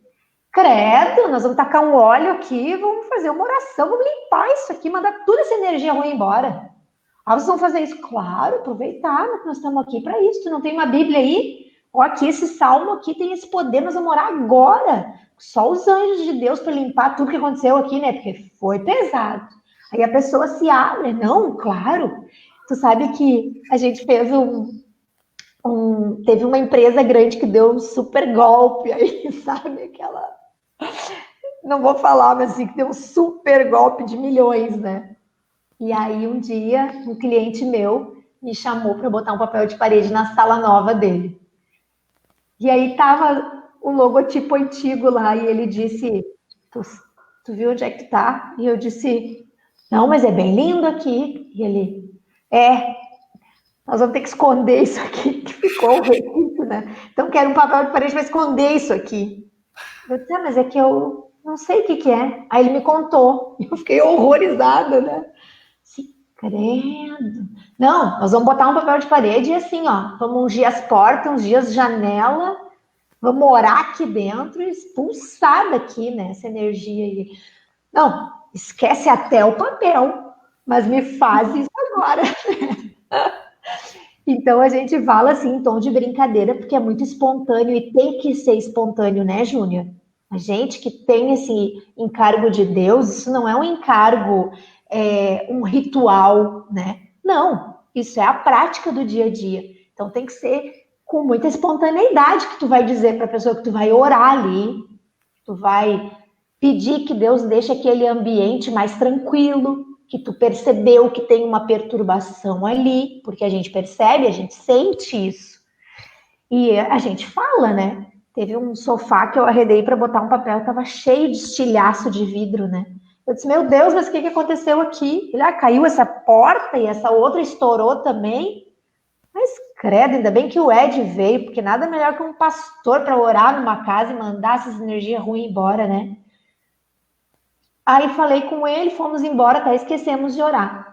Speaker 2: Credo, nós vamos tacar um óleo aqui, vamos fazer uma oração, vamos limpar isso aqui, mandar toda essa energia ruim embora. Vocês vão fazer isso? Claro, aproveitar, né, que nós estamos aqui para isso. Tu não tem uma Bíblia aí? Ó, aqui, esse salmo aqui tem esse poder, nós vamos orar agora. Só os anjos de Deus para limpar tudo que aconteceu aqui, né? Porque foi pesado. Aí a pessoa se abre. Não, claro. Tu sabe que a gente fez teve uma empresa grande que deu um super golpe aí, sabe? Aquela. Não vou falar, mas assim, que deu um super golpe de milhões, né? E aí, um dia, um cliente meu me chamou para botar um papel de parede na sala nova dele. E aí tava o logotipo antigo lá, e ele disse, tu viu onde é que tu tá? E eu disse, não, mas é bem lindo aqui. E ele, nós vamos ter que esconder isso aqui, que ficou horrível, né? Então, quero um papel de parede para esconder isso aqui. Eu disse, mas é que eu não sei o que é. Aí ele me contou, e eu fiquei horrorizada, né? Credo. Não, nós vamos botar um papel de parede e assim, ó, vamos ungir as portas, uns dias janela, vamos orar aqui dentro e expulsar daqui, né, essa energia aí. Não, esquece até o papel, mas me faz isso agora. Então a gente fala assim em tom de brincadeira, porque é muito espontâneo e tem que ser espontâneo, né, Júnior? A gente que tem esse encargo de Deus, isso não é um encargo, um ritual, né? Não, isso é a prática do dia a dia. Então tem que ser com muita espontaneidade que tu vai dizer para a pessoa que tu vai orar ali, tu vai pedir que Deus deixe aquele ambiente mais tranquilo, que tu percebeu que tem uma perturbação ali, porque a gente percebe, a gente sente isso. E a gente fala, né? Teve um sofá que eu arredei para botar um papel, tava cheio de estilhaço de vidro, né? Eu disse, meu Deus, mas o que aconteceu aqui? Ele, caiu essa porta e essa outra estourou também. Mas credo, ainda bem que o Ed veio, porque nada melhor que um pastor para orar numa casa e mandar essas energias ruins embora, né? Aí falei com ele, fomos embora, até esquecemos de orar.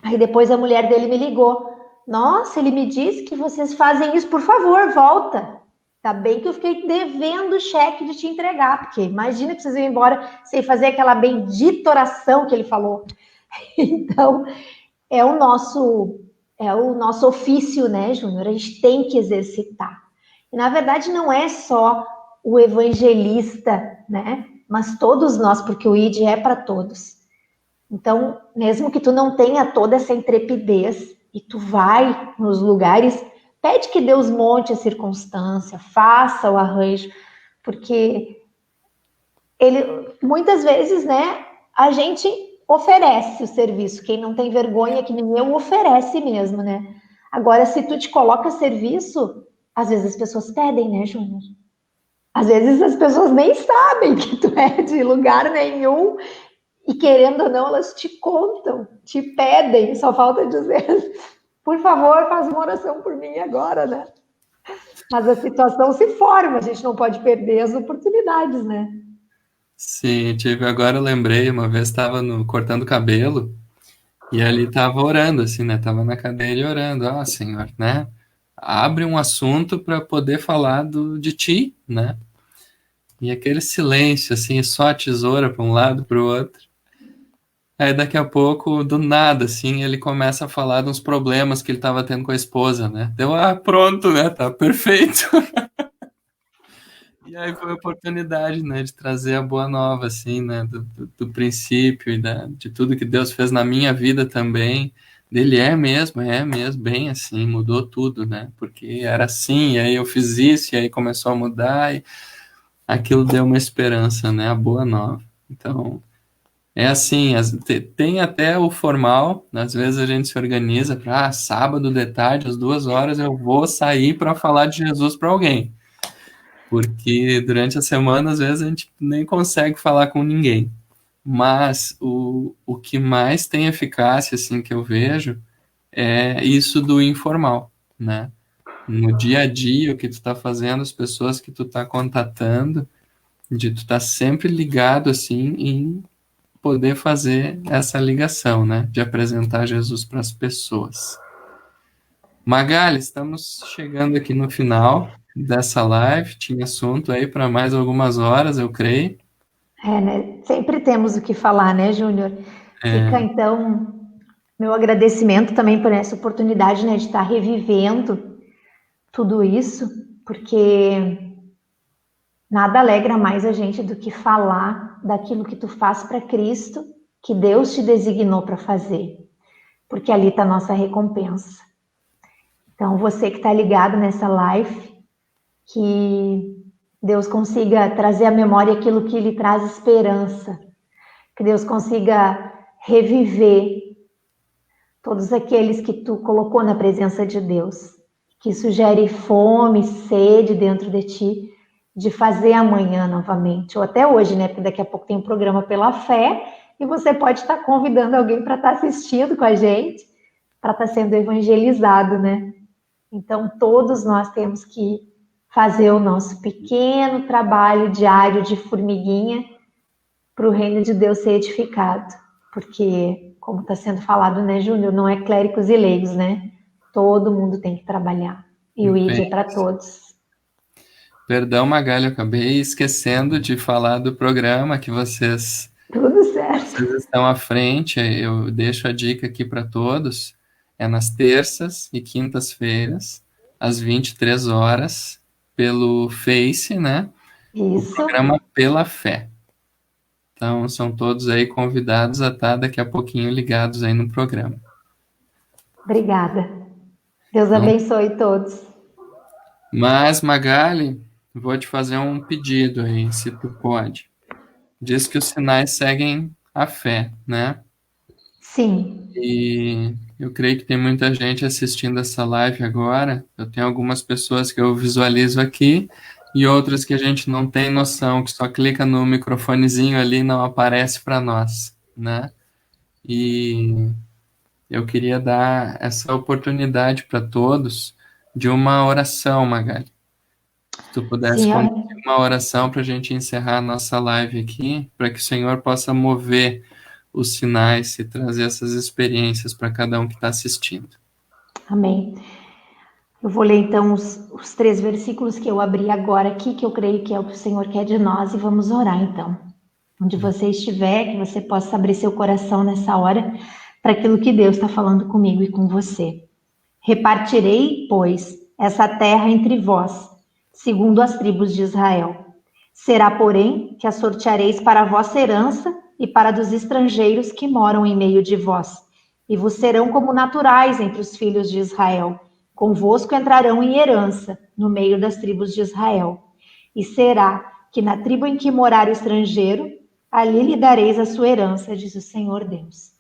Speaker 2: Aí depois a mulher dele me ligou. Nossa, ele me disse que vocês fazem isso, por favor, volta. Tá bem que eu fiquei devendo o cheque de te entregar, porque imagina que vocês iam embora sem fazer aquela bendita oração que ele falou. Então, é o nosso ofício, né, Júnior? A gente tem que exercitar. E, na verdade, não é só o evangelista, né? Mas todos nós, porque o ID é para todos. Então, mesmo que tu não tenha toda essa intrepidez e tu vai nos lugares, pede que Deus monte a circunstância, faça o arranjo, porque ele muitas vezes, né, a gente oferece o serviço. Quem não tem vergonha, que nem eu, oferece mesmo, né? Agora, se tu te coloca a serviço, às vezes as pessoas pedem, né, Júnior? Às vezes as pessoas nem sabem que tu é de lugar nenhum e, querendo ou não, elas te contam, te pedem, só falta dizer, por favor, faz uma oração por mim agora, né? Mas a situação se forma, a gente não pode perder as oportunidades, né?
Speaker 1: Sim, agora eu lembrei, uma vez estava cortando cabelo e ali estava orando, assim, né? Tava na cadeira e orando, Senhor, né? Abre um assunto para poder falar de ti, né? E aquele silêncio, assim, só a tesoura para um lado, para o outro. Aí daqui a pouco, do nada, assim, ele começa a falar de uns problemas que ele estava tendo com a esposa, né? Deu, pronto, né? Tá perfeito. E aí foi a oportunidade, né, de trazer a boa nova, assim, né, do princípio e de tudo que Deus fez na minha vida também. Dele é mesmo, bem assim, mudou tudo, né? Porque era assim, e aí eu fiz isso, e aí começou a mudar, e aquilo deu uma esperança, né? A boa nova. Então, é assim, tem até o formal, às vezes a gente se organiza para, sábado de tarde, às 2 horas, eu vou sair para falar de Jesus para alguém. Porque durante a semana, às vezes, a gente nem consegue falar com ninguém. Mas o que mais tem eficácia, assim, que eu vejo, é isso do informal, né? No dia a dia, o que tu tá fazendo, as pessoas que tu tá contatando, de tu tá sempre ligado, assim, em poder fazer essa ligação, né? De apresentar Jesus para as pessoas. Magali, estamos chegando aqui no final dessa live. Tinha assunto aí para mais algumas horas, eu creio.
Speaker 2: É, né? Sempre temos o que falar, né, Júnior? Fica,
Speaker 1: É,
Speaker 2: então, meu agradecimento também por essa oportunidade, né, de estar revivendo tudo isso, porque nada alegra mais a gente do que falar daquilo que tu faz para Cristo, que Deus te designou para fazer, porque ali está a nossa recompensa. Então, você que está ligado nessa live, que Deus consiga trazer à memória aquilo que lhe traz esperança, que Deus consiga reviver todos aqueles que tu colocou na presença de Deus, que isso gere fome, sede dentro de ti, de fazer amanhã novamente, ou até hoje, né? Porque daqui a pouco tem um programa pela fé e você pode estar convidando alguém para estar assistindo com a gente, para estar sendo evangelizado, né? Então, todos nós temos que fazer o nosso pequeno trabalho diário de formiguinha para o reino de Deus ser edificado. Porque, como está sendo falado, né, Júnior, não é clérigos e leigos, né? Todo mundo tem que trabalhar. E o ID
Speaker 1: bem,
Speaker 2: é para todos.
Speaker 1: perdão, Magali, eu acabei esquecendo de falar do programa que
Speaker 2: Tudo certo.
Speaker 1: vocês estão à frente. Eu deixo a dica aqui para todos. É nas terças e quintas-feiras, às 23 horas, pelo Face, né? O
Speaker 2: Isso.
Speaker 1: programa Pela Fé. Então, são todos aí convidados a estar daqui a pouquinho ligados aí no programa.
Speaker 2: Obrigada. Deus
Speaker 1: Então,
Speaker 2: abençoe todos.
Speaker 1: mas, Magali, vou te fazer um pedido aí, se tu pode. Diz que os sinais seguem a fé, né?
Speaker 2: Sim.
Speaker 1: E eu creio que tem muita gente assistindo essa live agora. Eu tenho algumas pessoas que eu visualizo aqui e outras que a gente não tem noção, que só clica no microfonezinho ali e não aparece para nós, né? E eu queria dar essa oportunidade para todos de uma oração, Magali. Se tu pudesse
Speaker 2: Sim,
Speaker 1: conduzir uma oração para a gente encerrar a nossa live aqui, para que o Senhor possa mover os sinais e trazer essas experiências para cada um que está assistindo.
Speaker 2: amém. Eu vou ler então os 3 versículos que eu abri agora aqui, que eu creio que é o que o Senhor quer de nós, e vamos orar então. Onde você estiver, que você possa abrir seu coração nessa hora para aquilo que Deus está falando comigo e com você. Repartirei, pois, essa terra entre vós, segundo as tribos de Israel. Será, porém, que a sorteareis para a vossa herança e para dos estrangeiros que moram em meio de vós, e vos serão como naturais entre os filhos de Israel. Convosco entrarão em herança, no meio das tribos de Israel. E será que na tribo em que morar o estrangeiro, ali lhe dareis a sua herança, diz o Senhor Deus.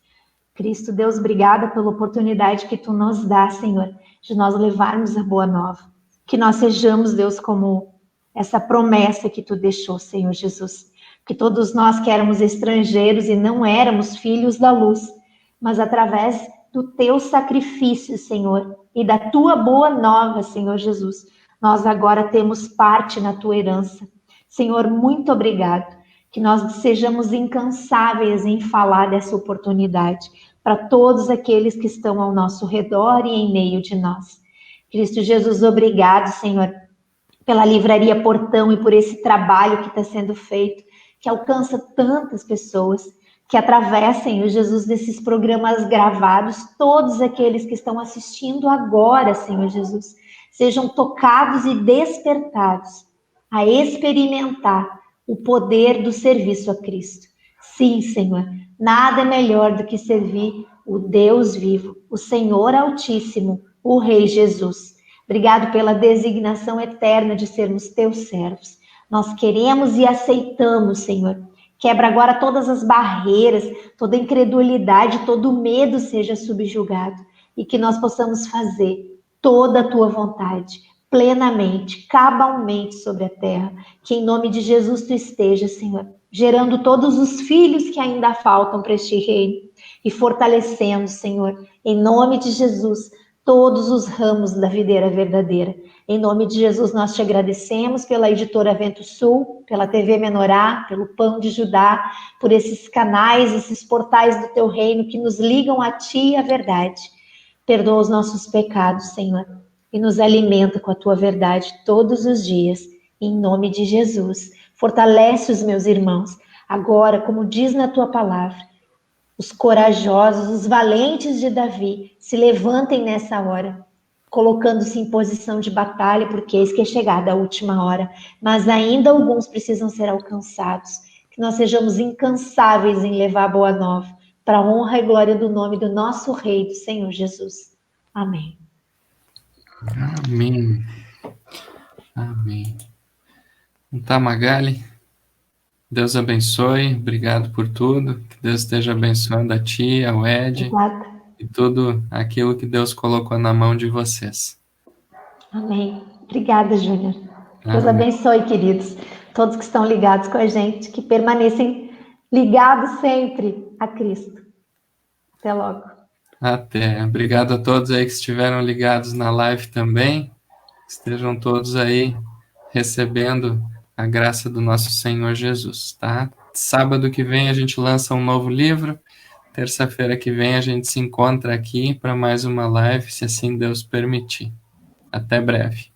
Speaker 2: Cristo, Deus, obrigada pela oportunidade que Tu nos dá, Senhor, de nós levarmos a boa nova. Que nós sejamos, Deus, como essa promessa que Tu deixou, Senhor Jesus. Que todos nós que éramos estrangeiros e não éramos filhos da luz, mas através do Teu sacrifício, Senhor, e da Tua boa nova, Senhor Jesus, nós agora temos parte na Tua herança. Senhor, muito obrigado. Que nós sejamos incansáveis em falar dessa oportunidade para todos aqueles que estão ao nosso redor e em meio de nós. Cristo Jesus, obrigado, Senhor, pela Livraria Portão e por esse trabalho que está sendo feito, que alcança tantas pessoas, que através, Senhor Jesus, desses programas gravados, todos aqueles que estão assistindo agora, Senhor Jesus, sejam tocados e despertados a experimentar o poder do serviço a Cristo. Sim, Senhor, nada é melhor do que servir o Deus vivo, o Senhor Altíssimo, o Rei Jesus. Obrigado pela designação eterna de sermos teus servos. Nós queremos e aceitamos, Senhor. Quebra agora todas as barreiras, toda incredulidade, todo medo seja subjugado e que nós possamos fazer toda a tua vontade, plenamente, cabalmente sobre a terra. Que em nome de Jesus tu esteja, Senhor, gerando todos os filhos que ainda faltam para este reino e fortalecendo, Senhor, em nome de Jesus, todos os ramos da videira verdadeira. Em nome de Jesus nós te agradecemos pela editora Vento Sul, pela TV Menorá, pelo Pão de Judá, por esses canais, esses portais do teu reino que nos ligam a ti e a verdade. Perdoa os nossos pecados, Senhor, e nos alimenta com a tua verdade todos os dias, em nome de Jesus. Fortalece os meus irmãos, agora, como diz na tua palavra, os corajosos, os valentes de Davi, se levantem nessa hora, colocando-se em posição de batalha, porque eis que é chegada a última hora, mas ainda alguns precisam ser alcançados, que nós sejamos incansáveis em levar a boa nova, para a honra e glória do nome do nosso Rei, do Senhor Jesus. Amém.
Speaker 1: Amém. Amém. Então, Magali, Deus abençoe, obrigado por tudo, que Deus esteja abençoando a ti, ao Ed,
Speaker 2: Obrigada.
Speaker 1: e tudo aquilo que Deus colocou na mão de vocês.
Speaker 2: Amém. Obrigada, Júnior. Deus
Speaker 1: Amém.
Speaker 2: abençoe, queridos, todos que estão ligados com a gente, que permanecem ligados sempre a Cristo. Até logo.
Speaker 1: Até. Obrigado a todos aí que estiveram ligados na live também. Estejam todos aí recebendo a graça do nosso Senhor Jesus, tá? Sábado que vem a gente lança um novo livro. Terça-feira que vem a gente se encontra aqui para mais uma live, se assim Deus permitir. Até breve.